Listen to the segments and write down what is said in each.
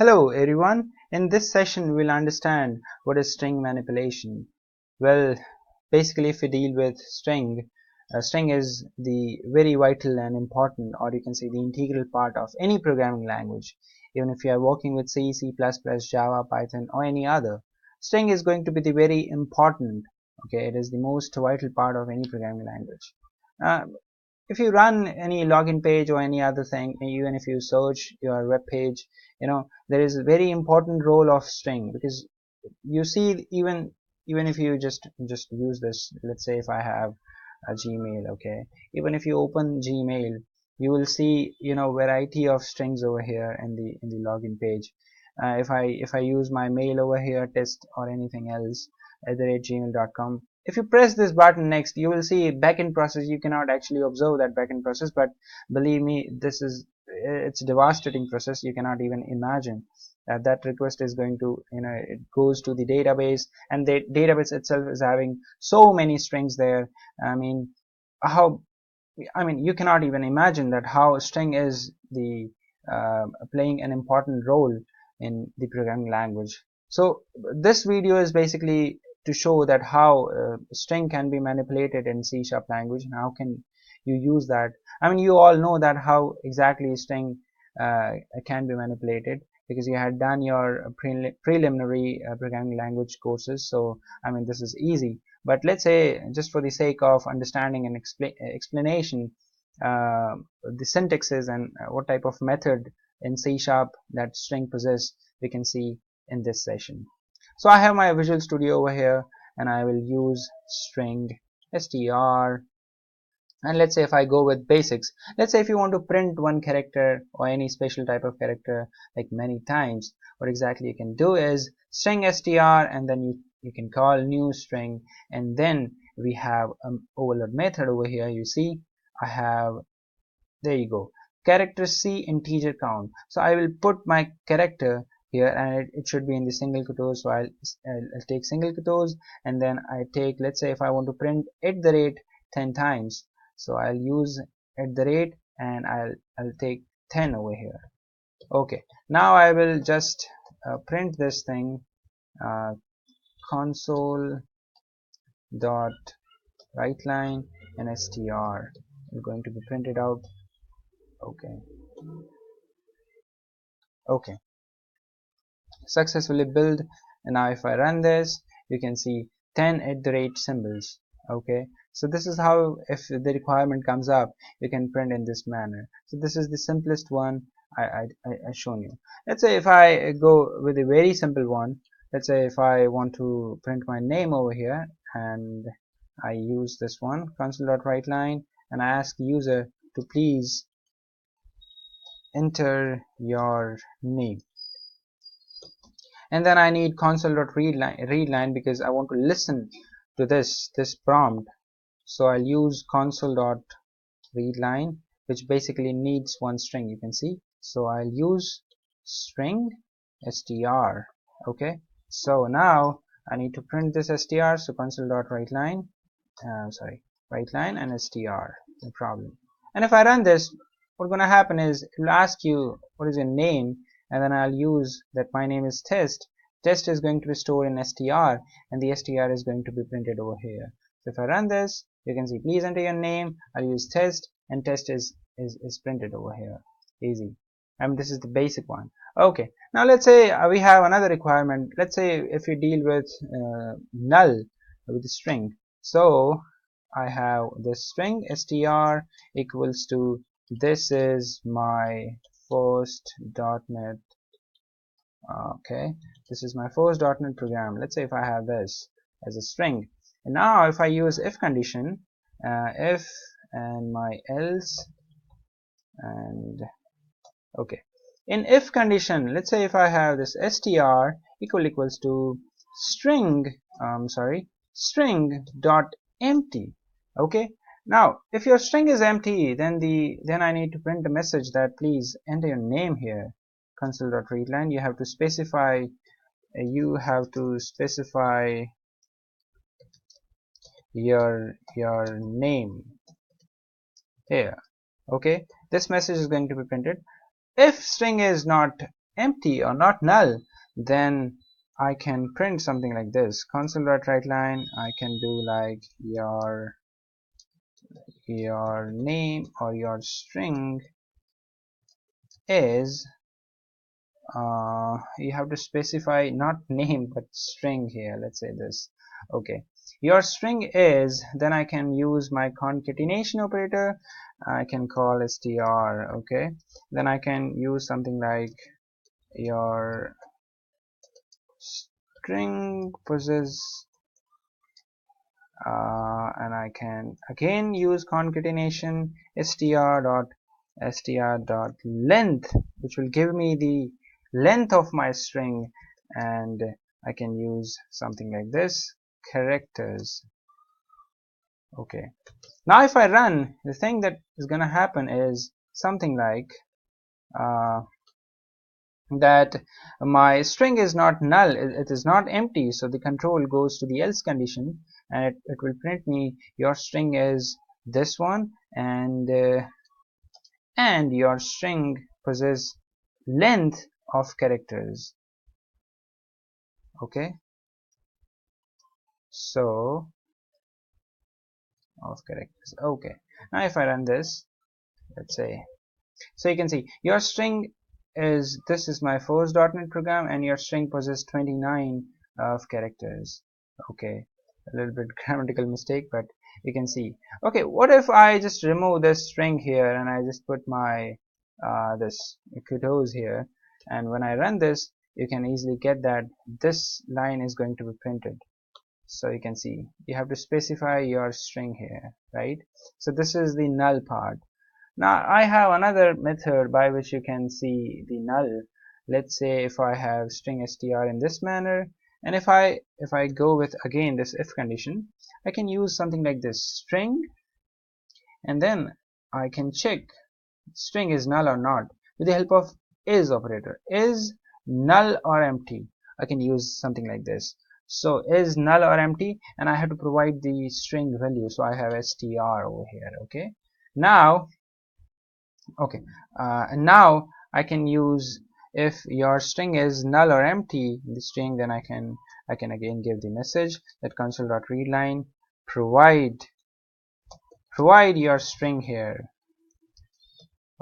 Hello everyone, in this session we'll understand what is string manipulation. Well, basically if we deal with string, string is the very vital and important, or you can say the integral part of any programming language. Even if you are working with C, C++, Java, Python or any other, string is going to be the very important, okay, it is the most vital part of any programming language. Uh, if you run any login page or any other thing, even if you search your web page, there is a very important role of string, because you see, even if you just use this, let's say if I have a Gmail, okay, even if you open Gmail, you will see variety of strings over here in the login page. If I use my mail over here, test or anything else @gmail.com, if you press this button next, you will see backend process. You cannot actually observe that backend process, but believe me, it's a devastating process. You cannot even imagine that request is going to, it goes to the database, and the database itself is having so many strings there. I mean, how you cannot even imagine that how string is the playing an important role in the programming language. So this video is basically to show that how string can be manipulated in C# language, and how can you use that. You all know that how exactly string can be manipulated, because you had done your preliminary programming language courses. So this is easy, but let's say, just for the sake of understanding and explanation, the syntaxes and what type of method in C# that string possess, we can see in this session. So I have my Visual Studio over here, and I will use string str. And let's say if I go with basics, let's say if you want to print one character or any special type of character like many times, what exactly you can do is string str, and then you can call new string, and then we have an overload method over here. You see, I have, there you go, character C integer count. So I will put my character here, and it should be in the single quotes. So I'll take single quotes, and then I take, let's say if I want to print @ 10 times, so I'll use @ and I'll take 10 over here. Okay, now I will just print this thing, console dot writeline and str is going to be printed out. Okay, successfully built. And now if I run this, you can see 10 @ symbols. Okay, so this is how, if the requirement comes up, you can print in this manner. So this is the simplest one I shown you. Let's say if I go with a very simple one, let's say if I want to print my name over here, and I use this one, console.writeline, and I ask the user to please enter your name. And then I need console.readline because I want to listen to this prompt. So I'll use console.readline, which basically needs one string, you can see. So I'll use string str. Okay, so now I need to print this str. So console.writeline, writeline and str, no problem. And if I run this, what's going to happen is it will ask you what is your name, and then I'll use that my name is test. Test is going to be stored in str, and the str is going to be printed over here. So if I run this, you can see please enter your name. I'll use test, and test is printed over here. Easy. This is the basic one. Okay, now let's say we have another requirement. Let's say if you deal with null with the string. So I have this string str equals to, this is my first .NET. Okay, this is my first .NET program. Let's say if I have this as a string, and now if I use if condition, if and my else, and okay, in if condition, let's say if I have this str equals to string string dot empty. Okay, now if your string is empty, then I need to print a message that please enter your name here. Console.readline, you have to specify your name here. Okay, this message is going to be printed. If string is not empty or not null, then I can print something like this. Console.writeLine, I can do like your name or your string is you have to specify not name but string here. Let's say this. Okay, your string is, then I can use my concatenation operator. I can call str. Okay, then I can use something like your string possess, and I can again use concatenation str dot length, which will give me the length of my string, and I can use something like this, characters. Okay, now if I run, the thing that is gonna happen is something like that my string is not null, it is not empty, so the control goes to the else condition, and it will print me your string is this one, and your string possesses length of characters. Okay, so of characters. Okay, now if I run this, let's say, so you can see your string is, this is my first .NET program, and your string possesses 29 of characters. Okay, a little bit grammatical mistake, but you can see. Okay, what if I just remove this string here and I just put my this kudos here, and when I run this, you can easily get that this line is going to be printed. So you can see you have to specify your string here, right? So this is the null part. Now I have another method by which you can see the null. Let's say if I have string str in this manner, and if I go with again this if condition, I can use something like this string, and then I can check string is null or not with the help of is operator. Is null or empty, I can use something like this. So is null or empty, and I have to provide the string value, so I have str over here. Okay, now and now I can use, if your string is null or empty the string, then I can again give the message that console.readline provide your string here.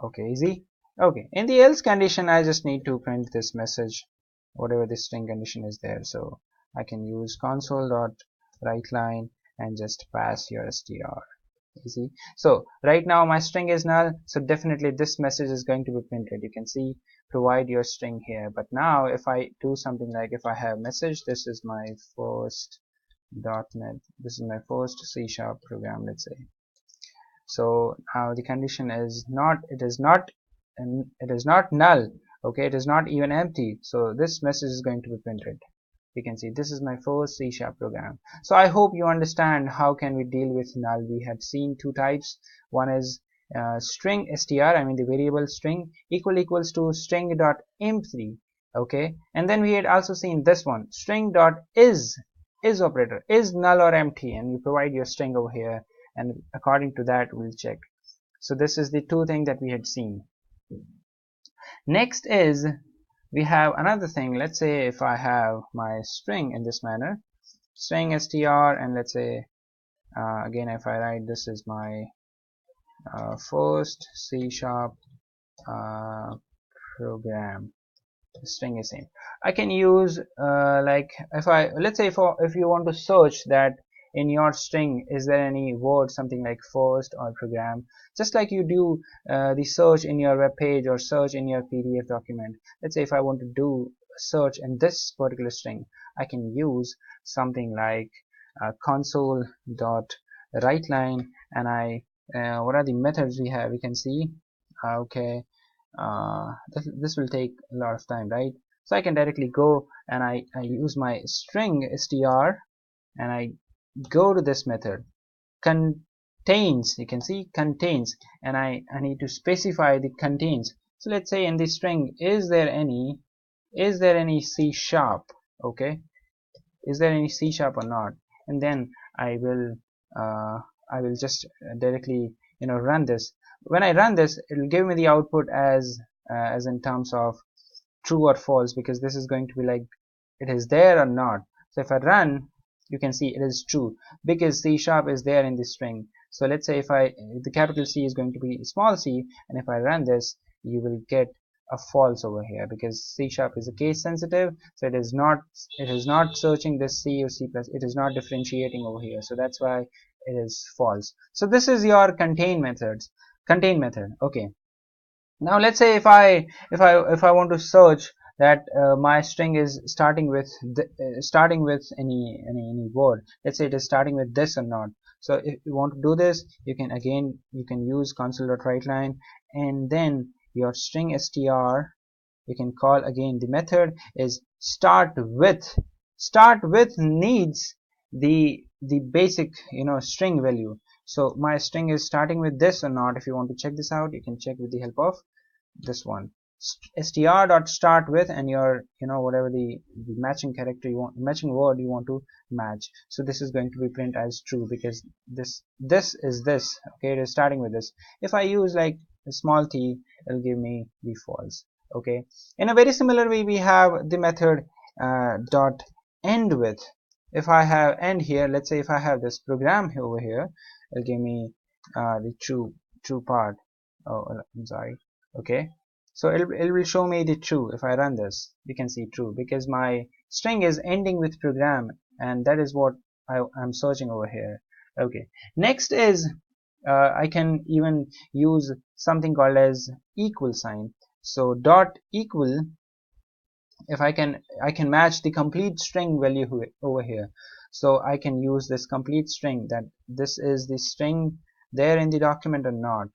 Okay, easy. Okay, in the else condition I just need to print this message, whatever the string condition is there. So I can use console.writeLine and just pass your str. Easy. So right now my string is null, so definitely this message is going to be printed. You can see provide your string here. But now if I do something like, if I have message, this is my first .NET, this is my first C# program, let's say. So now the condition is not, it is not null. Okay, it is not even empty, so this message is going to be printed. You can see this is my first C# program. So I hope you understand how can we deal with null. We had seen two types. One is string str, I mean the variable string, equals to string.emp3. Okay, and then we had also seen this one, string.is operator, is null or empty, and you provide your string over here, and according to that we'll check. So this is the two things that we had seen. Next is, we have another thing. Let's say if I have my string in this manner, string str, and let's say again if I write this is my first C# program, the string is same. I can use like, if I, let's say if you want to search that in your string is there any word something like first or program, just like you do the search in your web page or search in your PDF document. Let's say if I want to do search in this particular string, I can use something like console.writeLine, and I what are the methods we have, we can see. Okay, this will take a lot of time, right? So I can directly go and I use my string str, and I go to this method contains, you can see contains, and I need to specify the contains. So let's say in the string, is there any C#? Okay, is there any C# or not? And then I will just directly run this. When I run this, it will give me the output as in terms of true or false, because this is going to be like it is there or not. So if I run, you can see it is true because C sharp is there in the string. So let's say if the capital C is going to be small c, and if I run this, you will get a false over here because C sharp is a case sensitive, so it is not searching this C or C plus, it is not differentiating over here, so that's why it is false. So this is your contain method. Okay, now let's say if I want to search that my string is starting with any word. Let's say it is starting with this or not. So if you want to do this, you can use console.writeLine, and then your string str, you can call again the method is start with needs the basic string value. So my string is starting with this or not. If you want to check this out, you can check with the help of this one, str dot start with, and your whatever the matching character you want, matching word you want to match. So this is going to be print as true because this is this. Okay, it is starting with this. If I use like a small t, it'll give me the false. Okay, in a very similar way we have the method dot end with. If I have end here, let's say if I have this program over here, it'll give me the true part. Oh, I'm sorry. Okay, so it will show me the true. If I run this, you can see true because my string is ending with program, and that is what I'm searching over here. Okay, next is I can even use something called as equal sign. So dot equal, if I can match the complete string value over here. So I can use this complete string, that this is the string there in the document or not.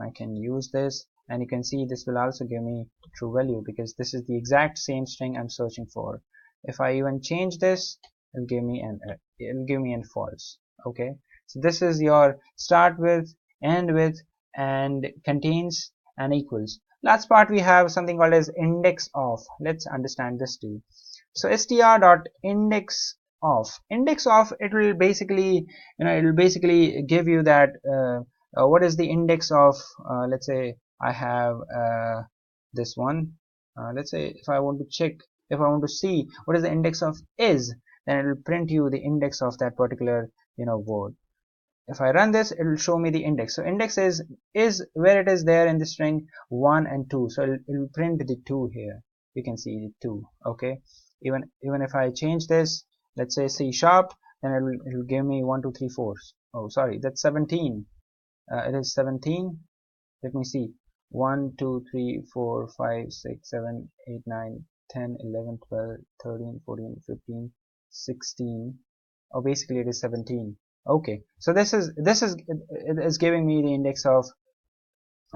I can use this, and you can see this will also give me true value because this is the exact same string I'm searching for. If I even change this, it'll give me an false. Okay, so this is your start with, end with, and contains and equals. Last part we have something called as index of. Let's understand this too. So str dot index of, it will basically give you that what is the index of let's say I have this one. Let's say if I want to see what is the index of is, then it will print you the index of that particular word. If I run this, it will show me the index. So index is where it is there in the string 1 and 2. So it will print the 2 here. You can see the 2. Okay, even if I change this, let's say C sharp, then it will give me 1 2 3 4. Oh sorry, that's 17. It is 17. Let me see, 1 2 3 4 5 6 7 8 9 10 11 12 13 14 15 16. Oh, basically it is 17. Okay, so this is giving me the index of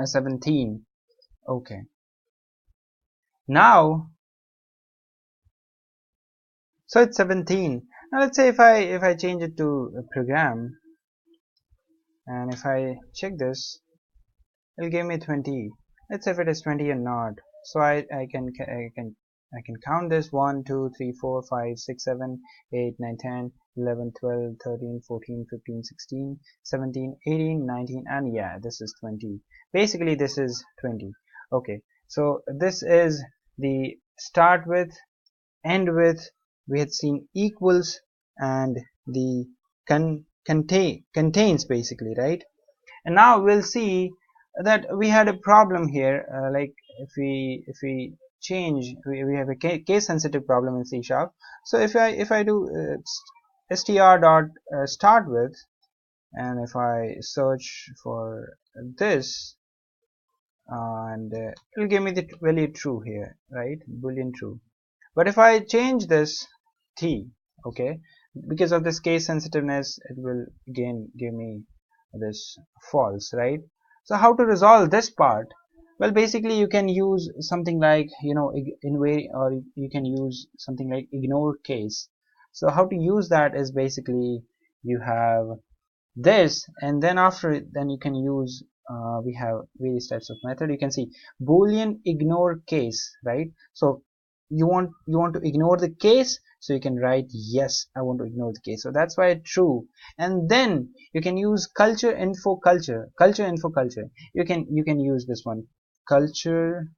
17. Okay, now so it's 17. Now let's say if I change it to a program, and if I check this, it'll give me 20. Let's say if it is 20 or not. So I can count this 1 2 3 4 5 6 7 8 9 10 11 12 13 14 15 16 17 18 19, and yeah, this is 20. Basically this is 20. Okay, so this is the start with, end with, we had seen equals, and the contains basically, right? And now we'll see that we had a problem here, like if we change, we have a case sensitive problem in C sharp. So if I do str dot start with, and if I search for this, and it will give me the value true here, right? Boolean true. But if I change this t, okay, because of this case sensitiveness, it will again give me this false, right? So how to resolve this part? Well, basically you can use something like or you can use something like ignore case. So how to use that is basically you have this, and then after then you can use we have various types of method. You can see Boolean ignore case, right? So you want to ignore the case, so you can write yes, I want to ignore the case, so that's why true. And then you can use culture info culture. You can use this one, culture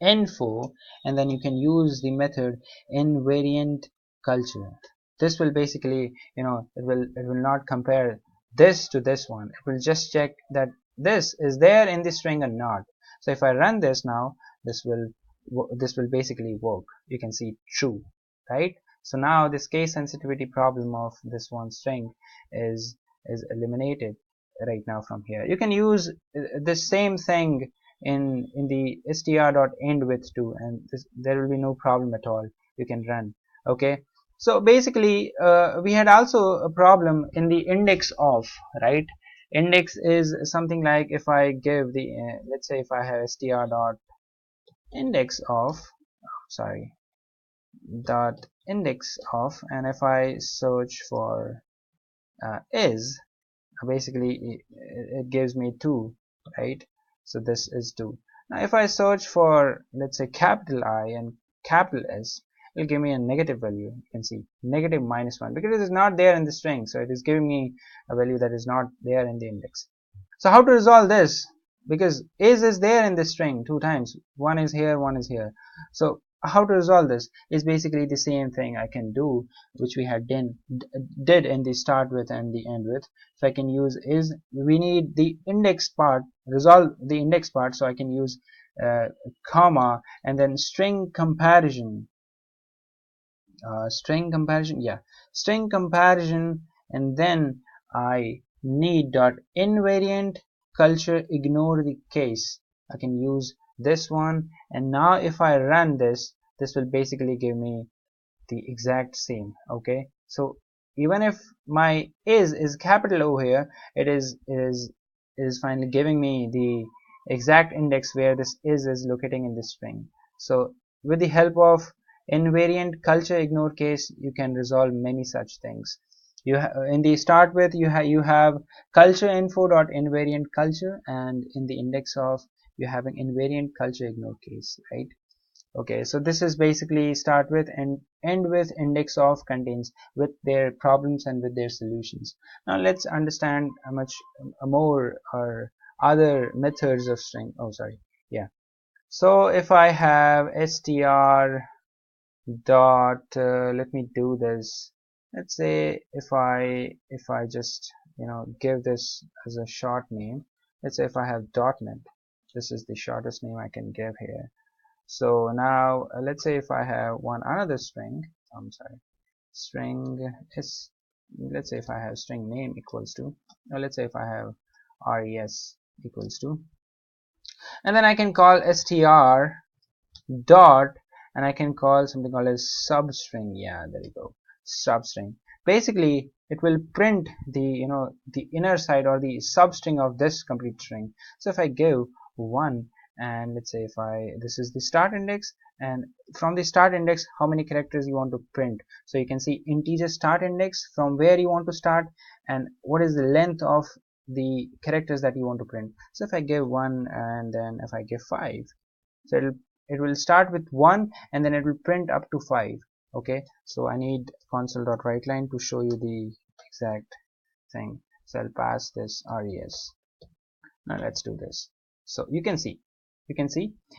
info, and then you can use the method invariant culture. This will basically, it will not compare this to this one. It will just check that this is there in the string or not. So if I run this now, this will basically work. You can see true, right? So now this case sensitivity problem of this one string is eliminated right now from here. You can use the same thing in the str.endWith too, and there will be no problem at all. You can run. Okay, so basically we had also a problem in the index of, right? Index is something like, if I give the let's say if I have str.index of, sorry, dot index of, and if I search for is, basically it gives me 2, right? So this is 2. Now if I search for, let's say, capital I and capital S, it will give me a negative value. You can see negative -1, because it is not there in the string, so it is giving me a value that is not there in the index. So how to resolve this? Because is there in the string 2 times, one is here, one is here. So how to resolve this is basically the same thing I can do, which we had did in the start with and the end with. If I can use is, we need the index part, resolve the index part, so I can use comma and then string comparison, string comparison, and then I need dot invariant culture, ignore the case. I can use this one, and now if I run this will basically give me the exact same. Okay, so even if my is capital O here, it is finally giving me the exact index where this is locating in this string. So with the help of invariant culture ignore case, you can resolve many such things. In the start with, you have culture info dot invariant culture, and in the index of, you're having invariant culture ignore case, right? Okay, so this is basically start with and end with index of contains with their problems and with their solutions. Now let's understand how much more or other methods of string. Oh, sorry. Yeah. So if I have str dot let me do this. Let's say if I just give this as a short name. Let's say if I have .net, this is the shortest name I can give here. So now let's say if I have another string, I'm sorry, string is, let's say if I have string name equals to, or let's say if I have res equals to, and then I can call str dot, and I can call something called as substring. Yeah, there you go, substring. Basically it will print the the inner side or the substring of this complete string. So if I give 1, and let's say if this is the start index, and from the start index how many characters you want to print. So you can see integer start index, from where you want to start, and what is the length of the characters that you want to print. So if I give 1, and then if I give 5, so it will start with 1 and then it will print up to 5. Okay, so I need console.writeLine to show you the exact thing. So I'll pass this res. Now let's do this. So you can see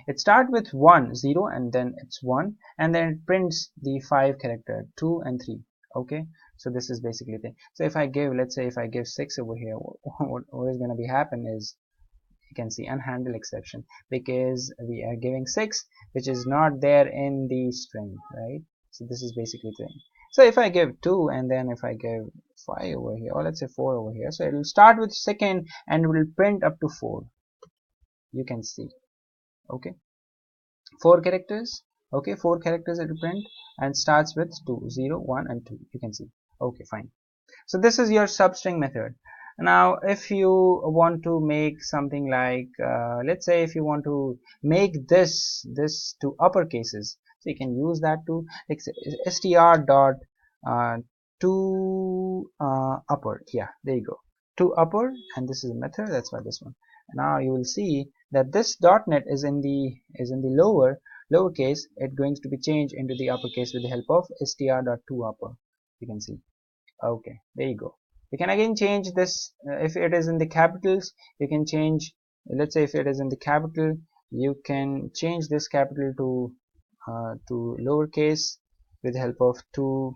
it start with 1 0, and then it's 1, and then it prints the 5 character 2 and 3. Okay, so this is basically the thing. So if I give, let's say if I give 6 over here, what is going to be happen is, you can see unhandled exception, because we are giving 6 which is not there in the string, right? So this is basically the thing. So if I give 2, and then if I give 5 over here, or let's say 4 over here, so it will start with second and it will print up to 4. You can see, okay, 4 characters. Okay, 4 characters it will print, and starts with 2 0 1 and 2. You can see. Okay, fine. So this is your substring method. Now if you want to make something like let's say if you want to make this to upper cases, so you can use that to like str dot to upper. Yeah, there you go, to upper, and this is a method, that's why this one. Now you will see that this .net is in the lowercase. It's going to be changed into the uppercase with the help of str.toUpper. You can see. Okay, there you go. You can again change this if it is in the capitals. You can change, let's say if it is in the capital, you can change this capital to lowercase with the help of to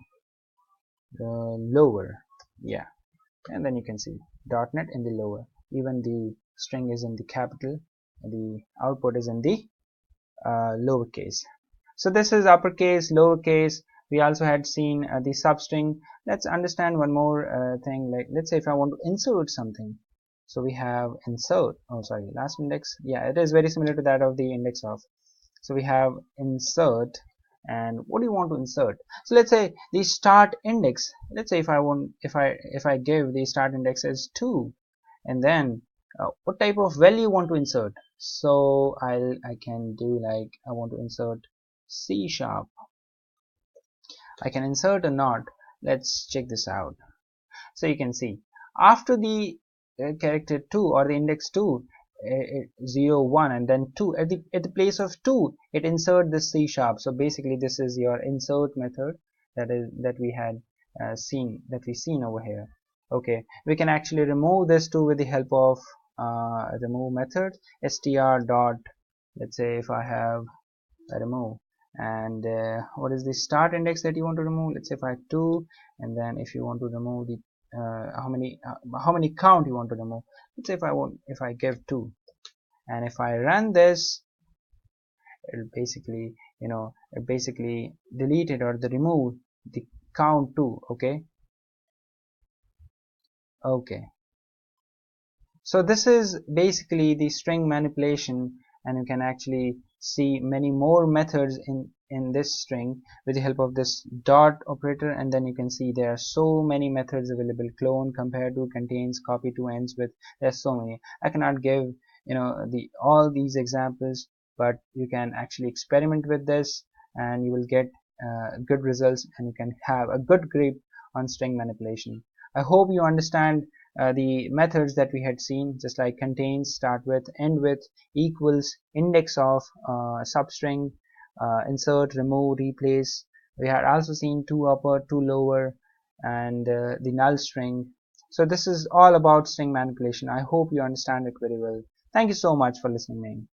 lower. Yeah, and then you can see .NET in the lower. Even the string is in the capital, the output is in the lowercase. So this is uppercase, lowercase. We also had seen the substring. Let's understand one more thing. Like, let's say if I want to insert something, so we have insert. Oh, sorry, last index. Yeah, it is very similar to that of the index of. So we have insert, and what do you want to insert? So let's say the start index. Let's say if I give the start index as 2, and then what type of value you want to insert. So I can do like I want to insert C sharp. I can insert a not. Let's check this out. So you can see after the character 2 or the index 2, 0 1 and then 2, at the place of 2 it insert the C sharp. So basically this is your insert method that we had seen over here. Okay, we can actually remove this 2 with the help of remove method str dot. Let's say if I have a remove, and what is the start index that you want to remove? Let's say if I have 2, and then if you want to remove the how many count you want to remove. Let's say if I give 2, and if I run this, it'll basically delete it or the remove the count 2. Okay, so this is basically the string manipulation, and you can actually see many more methods in this string with the help of this dot operator. And then you can see there are so many methods available: clone, compare to, contains, copy to, ends with. There's so many. I cannot give all these examples, but you can actually experiment with this, and you will get good results, and you can have a good grip on string manipulation. I hope you understand the methods that we had seen, just like contains, start with, end with, equals, index of, substring, insert, remove, replace. We had also seen to upper, to lower, and the null string. So this is all about string manipulation. I hope you understand it very well. Thank you so much for listening.